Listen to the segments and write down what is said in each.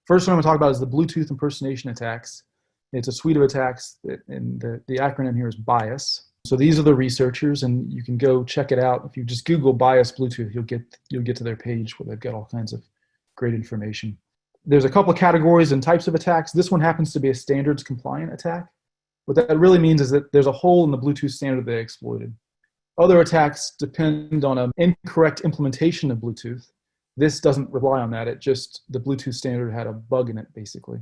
First one I'm going to talk about is the Bluetooth Impersonation AttackS. It's a suite of attacks, and the acronym here is BIAS. So these are the researchers, and you can go check it out. If you just Google BIAS Bluetooth, you'll get to their page where they've got all kinds of great information. There's a couple of categories and types of attacks. This one happens to be a standards compliant attack. What that really means is that there's a hole in the Bluetooth standard they exploited. Other attacks depend on an incorrect implementation of Bluetooth. This doesn't rely on that. The Bluetooth standard had a bug in it, basically.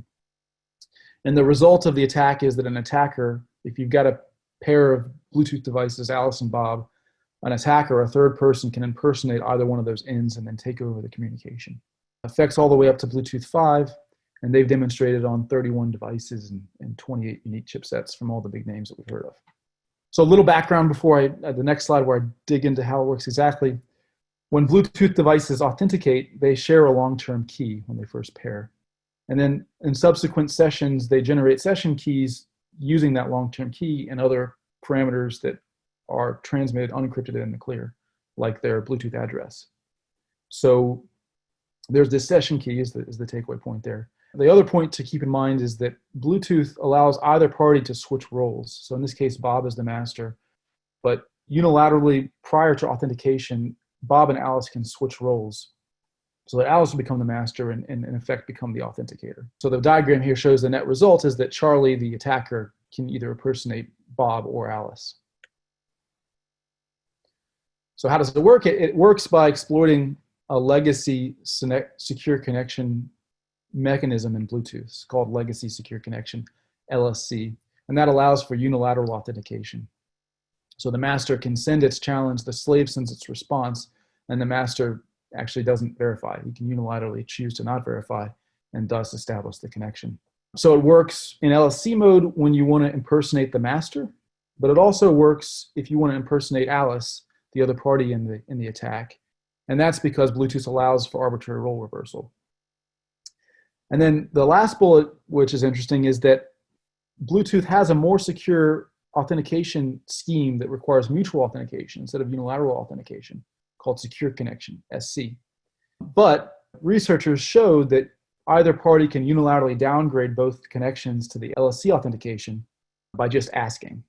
And the result of the attack is that an attacker, if you've got a pair of Bluetooth devices, Alice and Bob, an attacker, a third person, can impersonate either one of those ends and then take over the communication. It affects all the way up to Bluetooth 5, and they've demonstrated on 31 devices and 28 unique chipsets from all the big names that we've heard of. So a little background before the next slide where I dig into how it works exactly. When Bluetooth devices authenticate, they share a long-term key when they first pair. And then in subsequent sessions, they generate session keys using that long-term key and other parameters that are transmitted unencrypted in the clear, like their Bluetooth address. So there's this session key is the takeaway point there. The other point to keep in mind is that Bluetooth allows either party to switch roles. So in this case, Bob is the master, but unilaterally prior to authentication, Bob and Alice can switch roles. So that Alice will become the master and in effect become the authenticator. So the diagram here shows the net result is that Charlie, the attacker, can either impersonate Bob or Alice. So how does it work? It works by exploiting a legacy secure connection mechanism in Bluetooth. It's called Legacy Secure Connection, LSC, and that allows for unilateral authentication. So the master can send its challenge, the slave sends its response, and the master actually doesn't verify. He can unilaterally choose to not verify and thus establish the connection. So it works in LSC mode when you want to impersonate the master, but it also works if you want to impersonate Alice, the other party in the attack. And that's because Bluetooth allows for arbitrary role reversal. And then the last bullet, which is interesting, is that Bluetooth has a more secure authentication scheme that requires mutual authentication instead of unilateral authentication, called Secure Connection, SC. But researchers showed that either party can unilaterally downgrade both connections to the LSC authentication by just asking.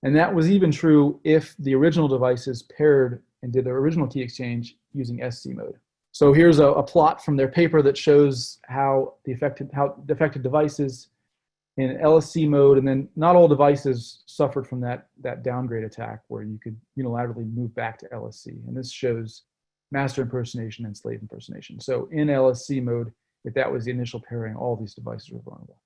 And that was even true if the original devices paired and did their original key exchange using SC mode. So here's a plot from their paper that shows how the affected devices in LSC mode, and then not all devices suffered from that downgrade attack where you could unilaterally move back to LSC. And this shows master impersonation and slave impersonation. So in LSC mode, if that was the initial pairing, all these devices were vulnerable.